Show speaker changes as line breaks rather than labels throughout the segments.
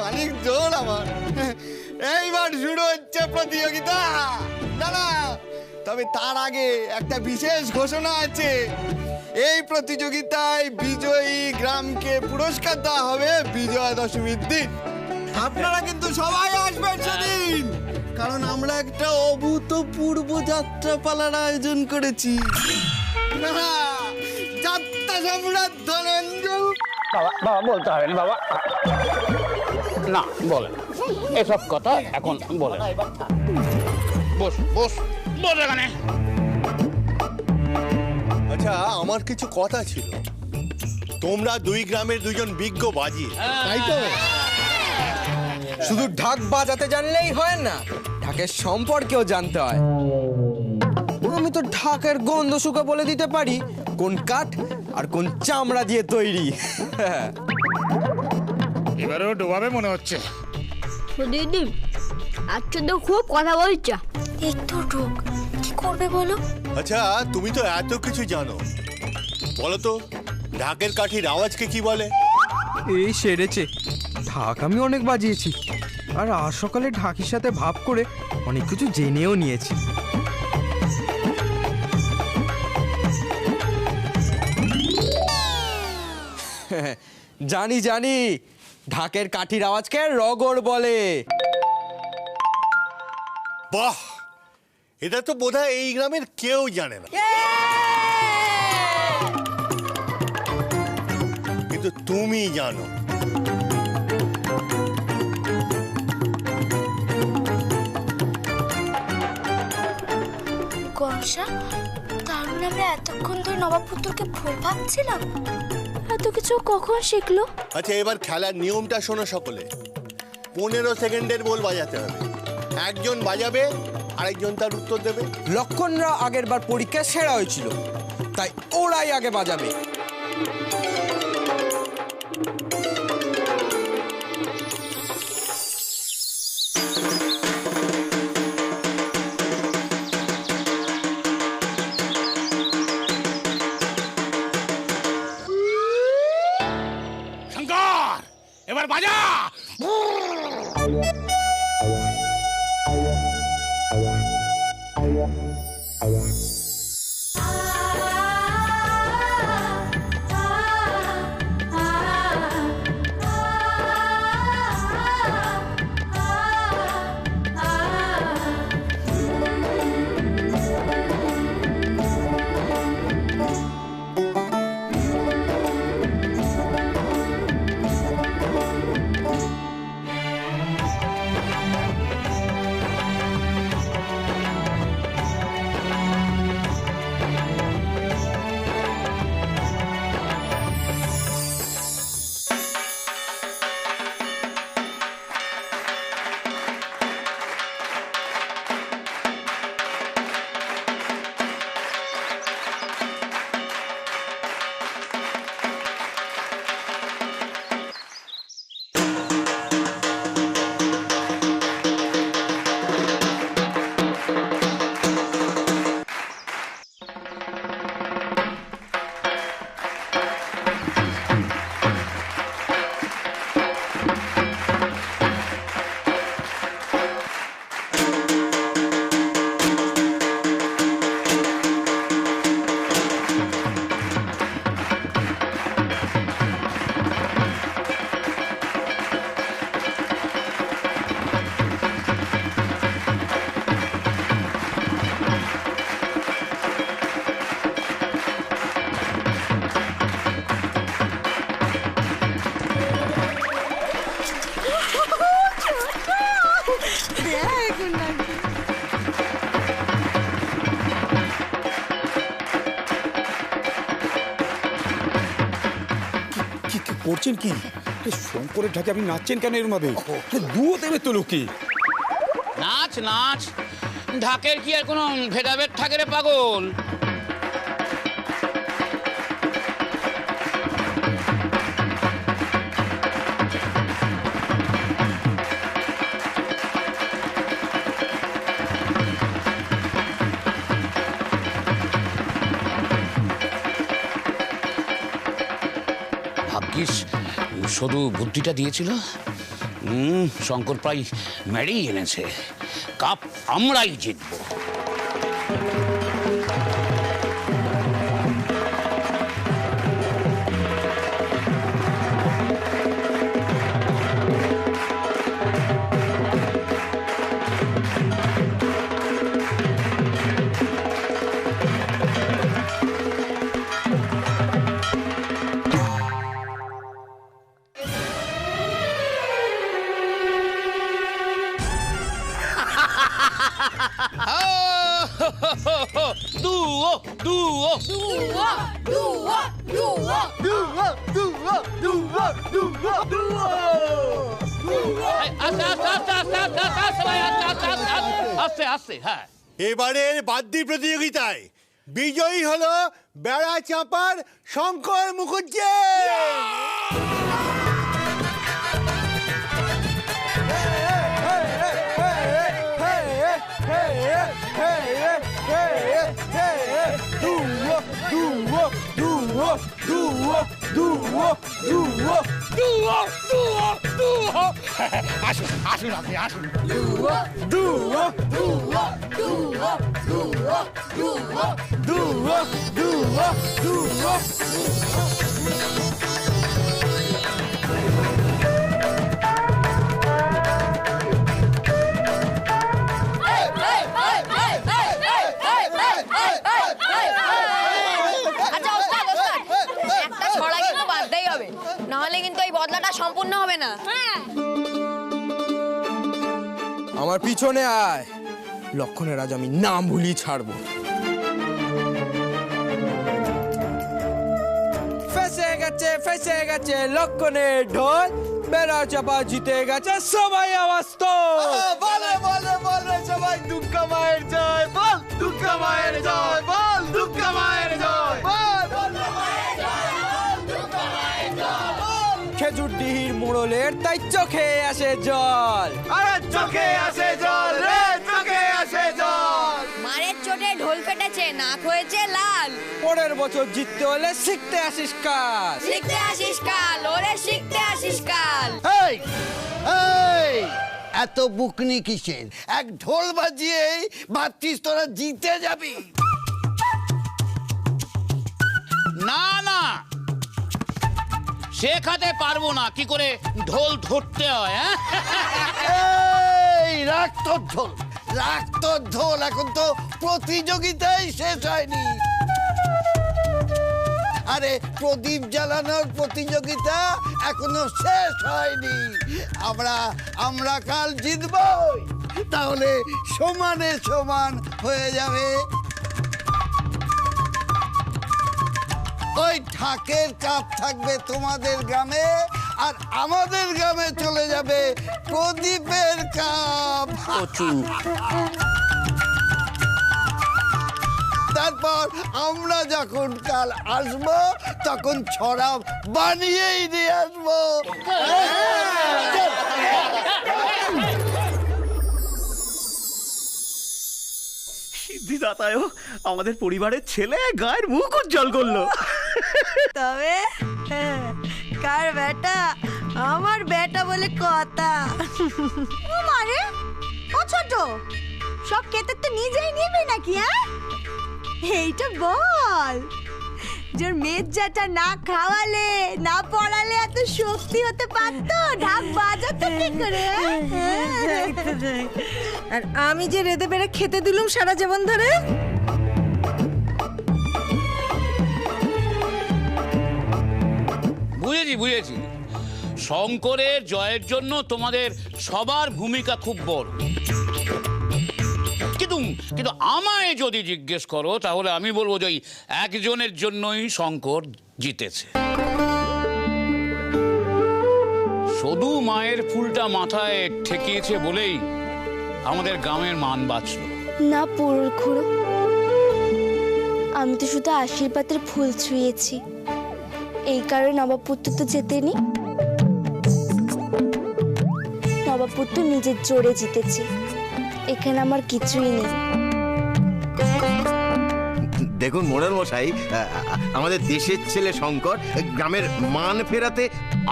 অনেক জোর আমার। এইবার শুরু হচ্ছে প্রতিযোগিতা। না, তবে তার আগে একটা বিশেষ ঘোষণা আছে। এই প্রতিযোগিতায় বিজয়ী গ্রামকে পুরস্কার দেওয়া হবে বিজয়া দশমীর দিন। আপনারা কিন্তু সবাই আসবেন সেদিন, কারণ আমরা একটা অভূতপূর্ব যাত্রাপালার আয়োজন করেছি। যাত্রা সম্রাট ধনঞ্জয়।
বাবা বাবা বলতে হবে না বাবা, না বলেন এসব কথা এখন বলেন। বস বস বস এখানে।
আচ্ছা, আমার কিছু কথা ছিল। তোমরা দুই গ্রামের দুজন বিজ্ঞ বাজি, তাই তো?
শুধু ঢাক বাজাতে জানলেই হয় না, ঢাকের সম্পর্কেও জানতে হয়। আমি তো ঢাকের গন্ধ শুকে বলে দিতে পারি কোন কাঠ আর কোন চামড়া দিয়ে তৈরি।
এবারেও ডোবাবে মনে হচ্ছে।
দিদি আচ্ছা তো খুব কথা বলছো।
একটু ঢোক, কি করবে বলো?
আচ্ছা, তুমি তো এত কিছু জানো, বলো তো ঢাকের কাঠির আওয়াজকে কি বলে?
এই সেরেছে, ঢাক আমি অনেক বাজিয়েছি, আর আজ সকালে ঢাকির সাথে ভাব করে অনেক কিছু জেনেও নিয়েছি। জানি জানি, ঢাকের কাঠির আওয়াজকে রগড় বলে।
বাহ, এটা তো বোধহয় এই গ্রামের কেউ জানে না, কিন্তু তুমি জানো।
গরসা, তার মানে আমরা এতক্ষণ ধরে নবাব পুত্রকে ভুল ভাবছিলাম। এত কিছু কখন শিখলো?
আচ্ছা, এবার খেলার নিয়মটা শোনো সকলে। 15 সেকেন্ডের বল বাজাতে হবে। একজন বাজাবে, আরেকজন তার উত্তর দেবে।
লক্ষণরা আগের বার পরীক্ষায় সেরা হয়েছিল, তাই ওরাই আগে বাজাবে।
শঙ্কর এবার বাজা।
করছেন কি? শঙ্করের ঢাকে আপনি নাচছেন কেন এর ভাবে? দুও দেবে তো লোকে।
নাচ নাচ, ঢাকের কি আর কোনো ভেদাভেদ থাকে রে পাগল? ভাগ্যিস শুধু বুদ্ধিটা দিয়েছিল, শঙ্কর প্রায় মেরেই এনেছে, কাপ আমরাই জিতবো। দুও দুও আস্তে আস্তে। হ্যাঁ,
এবারের বাদ্যি প্রতিযোগিতায় বিজয়ী হলো বেড়া চাপার শঙ্কর মুখুজ্জে।
আসুন আসুন, আপনি আসুন।
একটা ছড়া কিন্তু বাঁধতেই হবে, নাহলে কিন্তু এই বদলাটা সম্পূর্ণ হবে না।
আমার পিছনে আয়, লক্ষণের আজ আমি নাম ভুলিয়ে ছাড়বো। ফেসে গেছে লক্ষণের ঢোল, বেড়া চাপা জিতে গেছে, সবাই আওয়াজ তো
বলে বলে বলে সবাই দুর্গা মায়ের জয় বল, দুর্গা মায়ের জয় বল, দুর্গা মায়ের জয় বল।
খেজুরডিহির মোড়লের তাই চোখে আসে জল।
আরে চোখে আসে জল রে, চোখে আসে জল।
মারের চোটে ঢোল ফেটেছে, নাক হয়েছে লাল।
পরের বছর জিততে হলে শিখতে আসিস কাজ।
শিখতে আসিস কাল, ওরে শিখতে আসিস কাল।
এই এই এত বুকনি কিসের? এক ঢোল বাজিয়েই ভাবছিস তোরা জিতে যাবি?
না না, শেখাতে পারবো না কি করে ঢোল ধরতে হয়।
এই রাখ তোর ঢোল, রাখ তোর ঢোল, এখন তো প্রতিযোগিতাই শেষ হয়নি। আরে প্রদীপ জ্বালানোর প্রতিযোগিতা এখনো শেষ হয়নি। আমরা কাল জিতবই, তাহলে সমানে সমান হয়ে যাবে। ওই ঢাকের কাপ থাকবে তোমাদের গ্রামে, আর আমাদের গ্রামে চলে যাবে প্রদীপের কাপ। তারপর আমরা যখন কাল আসবো তখন ছড়া বানিয়েই নিয়ে আসবো।
সিদ্ধিদাতায় আমাদের পরিবারের ছেলে গায়ের মুখ উজ্জ্বল করলো।
তবে কার বেটা? আমার বেটা বলে কথা। ও মারে, ও ছোট, সব খেতে তো নিজেই নিবি নাকি? হ্যাঁ, এইটা বল, যে মেজাটা না খাওয়ালে না পড়ালে এত শক্তি হতে পারতো? ঢাক বাজাতো কি করে? আর আমি যে রেঁধে বেড়ে খেতে দিলুম সারা জীবন ধরে।
বুঝেছি বুঝেছি, শঙ্করের জয়ের জন্য তোমাদের সবার ভূমিকা খুব বড়। কিন্তু আমায় যদি জিজ্ঞেস করো তাহলে আমি বলবো যে একজনের জন্যই শঙ্কর জিতেছে। শুধু মায়ের ফুলটা মাথায় ঠেকিয়েছে বলেই আমাদের গ্রামের মান বাঁচল
না। পুরুল খুড়ো, আমি তো শুধু আশীর্বাদের ফুল ছুঁয়েছি, এই কারণে নবাবপুত্র তো জেতেনি। নবাবপুত্র নিজের জোরে জিতেছে, এখানে আমার কিছুই নেই।
দেখুন মোড়ল মশাই, আমাদের দেশের ছেলে শঙ্কর গ্রামের মান ফেরাতে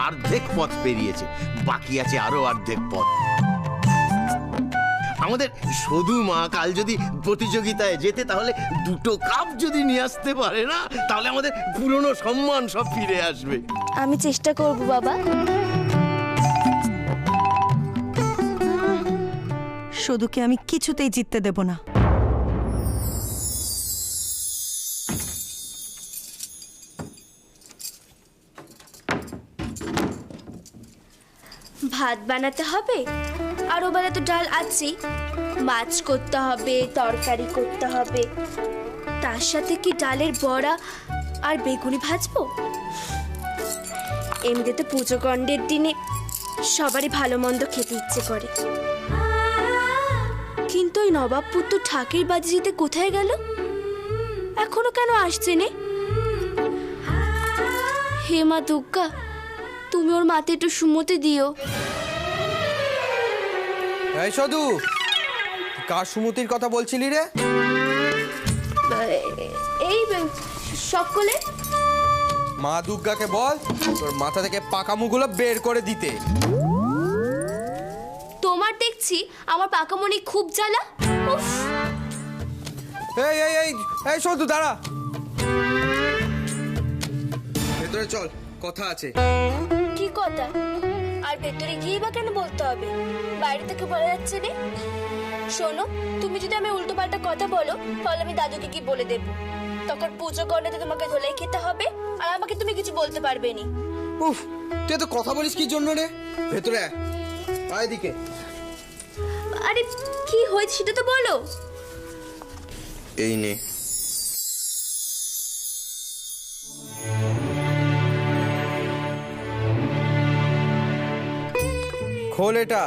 অর্ধেক পথ পেরিয়েছে, বাকি আছে আরো অর্ধেক পথ। আমাদের সধু মা কাল যদি প্রতিযোগিতায় যেতে, তাহলে 2 কাপ যদি নিয়ে আসতে পারে না, তাহলে আমাদের পুরনো সম্মান সব ফিরে আসবে।
আমি চেষ্টা করব বাবা।
শুধুকে আমি কিছুতেই জিততে দেব না।
ভাত বানাতে হবে, আর ওবেলা তো ডাল আছেই, মাছ করতে হবে, তরকারি করতে হবে, তার সাথে কি ডালের বড়া আর বেগুনি ভাজবো। এমনিতে পুজো গণ্ডের দিনে সবারই ভালো মন্দ খেতে ইচ্ছে করে, কিন্তু ওই নবাব পুত্র ঠাকুর বাজি যেতে কোথায় গেল, এখনো কেন আসছে নে? হে মা দুর্গা, তুমি ওর মাথে একটু সুমতি দিও।
এই সদু, কার সুমতির কথা বলছিলি রে?
এই সকলে
মা দুর্গাকে বল তোর মাথা থেকে পাকা মুখগুলো বের করে দিতে।
তোমার দেখছি আমার পাকামণি খুব জ্বালা। উফ!
এই এই এই এই সদু দাঁড়া, ভেতরে চল, কথা আছে।
কি কথা? আর ভেতরে গিয়ে বা কেন বলতে হবে? বাইরে থেকে বলা যাচ্ছে রে। শোনো, তুমি যদি আমি উল্টো পাল্টা কথা বলো, তাহলে আমি দাদুকে কি বলে দেব। তখন পুজো করতে তোমাকে ধোলাই খেতে হবে, আর আমাকে তুমি কিছু বলতে পারবে না।
উফ, তুই তো কথা বলিস কি জন্য রে? ভেতরে আয় দিকে।
আরে কি হয়েছে সেটা তো বলো।
এই নে। খোল এটা।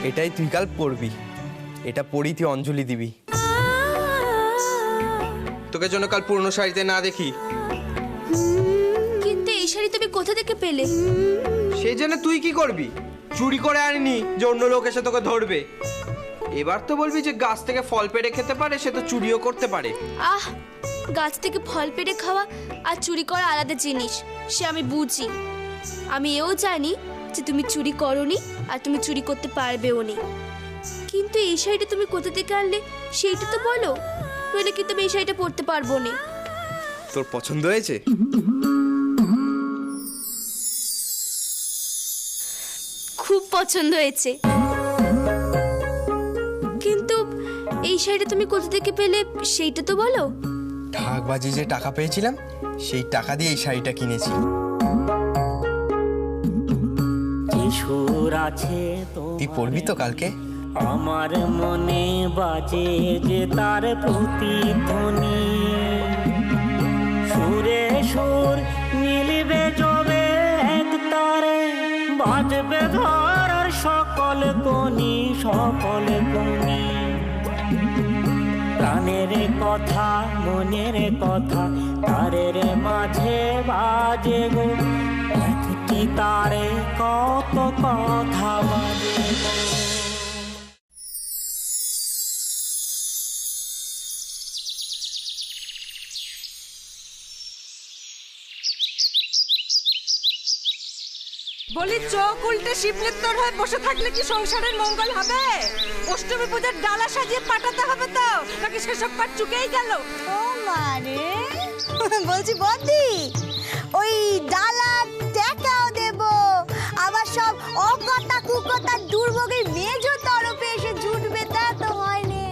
এটাই তুই কাল পড়বি, এটা পড়ি তুই অঞ্জলি দিবি। তোকে জন্য কাল পুরনো শাড়িতে না দেখি।
কিন্তু এই শাড়ি তুমি কোথা থেকে পেলে?
সেই জন্য তুই কি করবি? চুরি করে আনিনি যে অন্য লোক এসে তোকে ধরবে। এবার তো বলবি যে গাছ থেকে ফল পেড়ে খেতে পারে, সে তো চুরিও করতে পারে।
আহ, গাছ থেকে ফল পেড়ে খাওয়া আর চুরি করা আলাদা জিনিস, সে আমি বুঝি। আমি এও জানি যে তুমি চুরি করোনি আর তুমি চুরি করতে পারবেও নি। কিন্তু এই শাড়িটা তুমি কোথা থেকে আনলে সেইটা তো বলো, নইলে কিন্তু আমি এই শাড়িটা পরতে পারবো না।
তোর পছন্দ হয়েছে?
খুব পছন্দ হয়েছে, কিন্তু এই শাড়িটা তুমি কোথা থেকে পেলে সেইটা তো বলো।
ঢাকবাজি যে টাকা পেয়েছিলাম, সেই টাকা দিয়ে এই শাড়িটা কিনেছি। তুই পড়বি তো কালকে?
আমার মনে বাজে যে তার প্রতিধ্বনি, সুরে সুর মিলিবে যবে এক তারে, বাজবে ধর সকল কোনি সকল কোনি। প্রাণের কথা মনের কথা তারের মাঝে বাজে গো, একটি তারে কত কথা বাজে গো।
বলি চোখ উল্টে শিবলিত্তর হয়ে বসে থাকলে কি সংসারের মঙ্গল হবে? অষ্টমী পূজার ডালা সাজিয়ে পাঠাতে হবে তো, নাকি সেসব পাঠ চুকেই গেল?
ও মানে বলছি বদ্দি, ওই ডালা টাকাও দেব, আবার সব অকথা কুকথা দুর্ভোগের মেজো তরফে এসে জুটবে, তা তো হয়নি।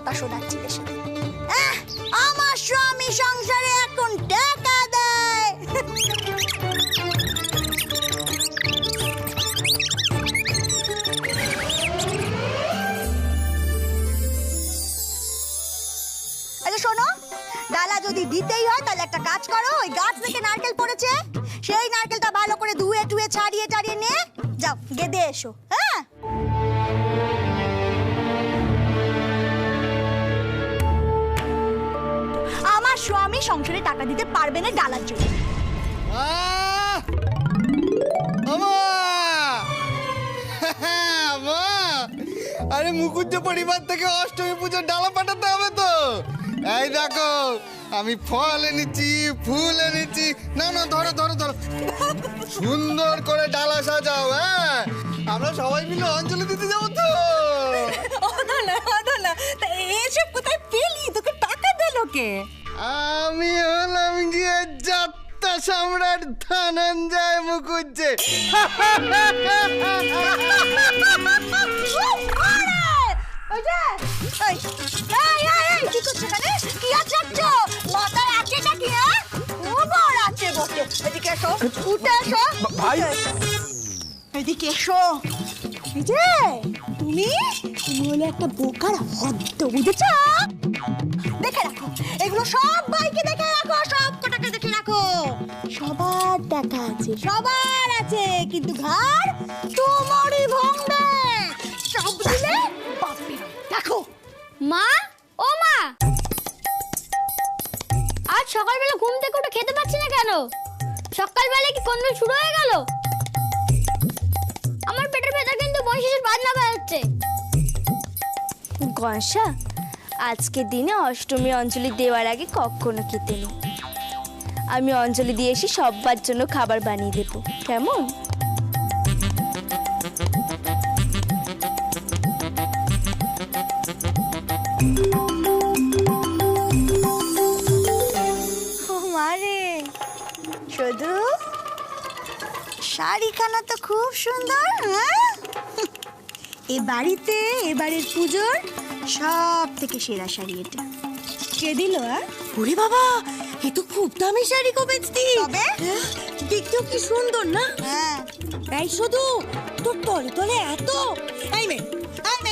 কথা শোনাচ্ছি দেশে। আমার স্বামী সংসারে এখন টাকা দেয়। আচ্ছা শোনো, ডালা যদি দিতেই হয় তাহলে একটা কাজ করো, ওই গাছ থেকে নারকেল পড়েছে, সেই নারকেলটা ভালো করে ধুয়ে টুয়ে ছাড়িয়ে টাড়িয়ে নিয়ে যাও গেদে এসো। হ্যাঁ, আমার স্বামী সংসারে টাকা দিতে পারবে না ডালার জন্য।
আরে মুকুজ্জ পরিবার থেকে অষ্টমী পুজোর ডালা পাঠাতে হবে তো। এই দেখো আমি ফল এনেছি, ফুল এনেছি। না না, ধরো ধরো ধরো, সুন্দর করে ডালা সাজাও। হ্যাঁ, আমরা সবাই মিলে অঞ্জলি দিতে যাবো তো।
এসব কোথায় পেলি? তোকে টাকা দিল কে?
আমি হলাম গিয়ে যাত্রা সম্রাট ধনঞ্জয় মুকুজ্জে।
এদিকে এসো। তুমি হলে একটা বোকার হদ্দ, বুঝেছ? দেখে রাখো, এগুলো সব ভাইকে দেখে রাখো, সব কটাকে দেখে রাখো। সবার টাকা আছে, সবার আছে, কিন্তু ঘর তোমারই ভাঙবে। সব দিলে বাপরে। দেখো
মা, ও মা, আজ সকালবেলা ঘুম থেকে উঠে খেতে পাচ্ছি না কেন? সকালবেলা কি কোন শুরু হয়ে গেল? আমার পেটের ভেতর কিন্তু বংশের বাজনা বাজছে।
গয়সা, আজকের দিনে অষ্টমী অঞ্জলি দেওয়ার আগে কখনো খেতে নেই। আমি অঞ্জলি দিয়ে এসে সবার জন্য খাবার বানিয়ে দেবো, কেমন?
মারে শুধু শাড়িখানা তো খুব সুন্দর। হ্যাঁ, এ বাড়িতে এবারের পুজোর সব থেকে সেরা শাড়ি এটা। কে দিল? ওরে বাবা, এ তো খুব দামি শাড়ি গো বেচতি। তবে দেখতেও কি সুন্দর না? হ্যাঁ। এই শুধু তোর তলে তলে এত। এই মেয়ে,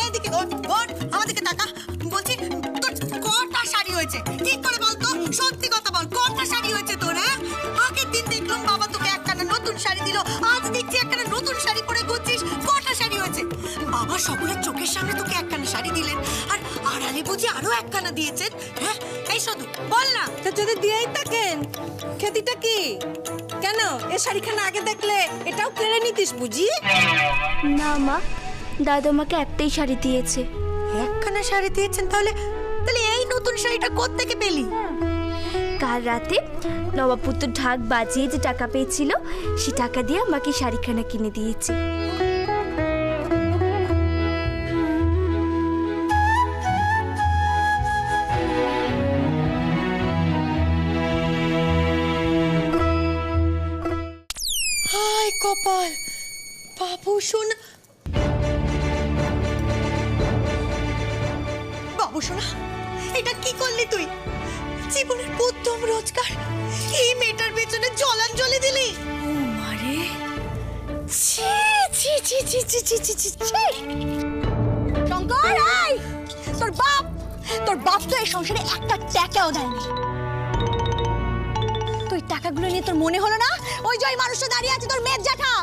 এদিকে ওঠ, আমাদেরকে টাকা বলছি। তোর কটা শাড়ি হয়েছে ঠিক করে বল তো, সত্যি কথা বল, কটা শাড়ি হয়েছে তোর? হ্যাঁ, আগের দিন দেখলাম বাবা তোকে একখানা নতুন শাড়ি দিল, আজ দেখছি একখানা নতুন শাড়ি পরে ঘুরছিস। কটা শাড়ি হয়েছে? বাবা সকলের চোখের সামনে তোকে একখানা শাড়ি দিলেন, আর আড়ালে বুঝি আরো একখানা দিয়েছেন। হ্যাঁ, এই শুধু বল না।
তা যদি দিয়েই থাকেন, খ্যাতিটা কি? কেন এ শাড়িখানা আগে দেখলে এটাও কেড়ে নিতিস বুঝি?
না মা, দাদা আমাকে একটাই শাড়ি দিয়েছে।
একখানা শাড়ি দিয়েছেন? তাহলে এই নতুন শাড়িটা কোত্থেকে পেলি?
কাল রাতে নবাবপুত্র ঢাক বাজিয়ে যে টাকা পেয়েছিল, সে টাকা দিয়ে আমাকে শাড়িখানা কিনে দিয়েছে।
হায় কপাল, বাবু শোনা, বাবু শোনা, এটা কি করলি তুই? জীবনের প্রথম রোজগার এই মেয়েটার পেছনে জলাঞ্জলি দিলি? ও মারে, ছি ছি ছি ছি ছি ছি ছি ছি ছি। শঙ্কর, এই তোর বাপ তো এই সংসারে একটা টাকাও দেয়নি। তুই টাকাগুলো নিয়ে তোর মনে হলো না ওই যে ওই মানুষটা দাঁড়িয়ে আছে তোর মেয়ের জ্যাঠা,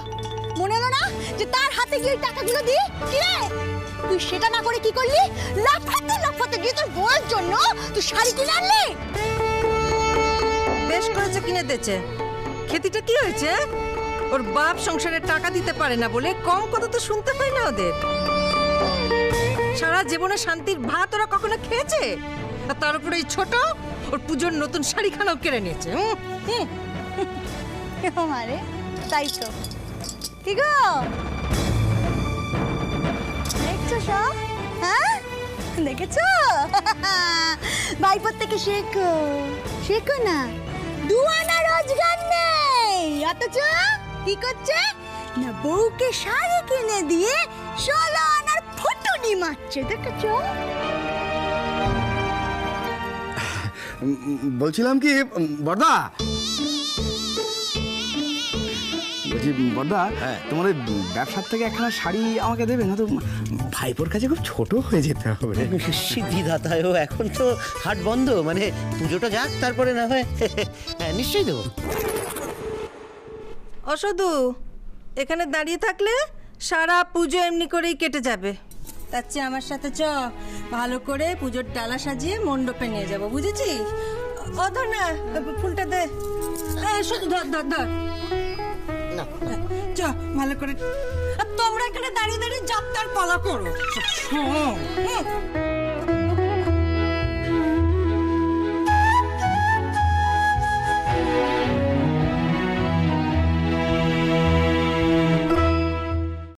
মনে হলো না যে তার হাতে গিয়ে টাকাগুলো দি? কি রে, তুই সেটা না করে কি করলি? লাফাতে গিয়ে তোর বউয়ের জন্য তুই শাড়ি কিনে আনলি।
বেশ করেছে কিনে দিয়েছে। খ্যাতিটা কি হয়েছে? ওর বাপ সংসারে টাকা দিতে পারে না বলে কম কথা তো শুনতে পাই না ওদের। সারা জীবনে শান্তির ভাত ওরা কখনো খেয়েছে? আর তার উপরে এই ছোট ওর পুজোর নতুন শাড়িখানাও কেড়ে নিয়েছে।
মারে, তাই তো। কি গো দেখছো সব? হ্যাঁ, দেখেছো? ভাইপোর থেকে শেখো না। দুয়ানা রোজগার নেই, অথচ কি করছে না, বউকে শাড়ি কিনে দিয়ে 16 আনার ফুটুনি মারছে। দেখেছো?
বলছিলাম কি বর্দা, বলছি বর্দা, তোমার ওই ব্যবসার থেকে একখানা শাড়ি আমাকে দেবে না তো? ভাইপোর কাছে খুব ছোট হয়ে যেতে হবে।
সিদ্ধিদাতায়ও এখন তো হাট বন্ধ, মানে পুজোটা যাক তারপরে না হয় নিশ্চয়ই দেবো।
অসদু, এখানে দাঁড়িয়ে থাকলে সারা পুজো এমনি করেই কেটে যাবে। তার চেয়ে আমার সাথে চ, ভালো করে পুজোর ডালা সাজিয়ে মণ্ডপে নিয়ে যাব, বুঝেছিস? ধর না, ফুলটা দে। শুধু ধর ধর ধর, চ ভালো করে। আর তোমরা এখানে দাঁড়িয়ে দাঁড়িয়ে যাত্রার পালা করো।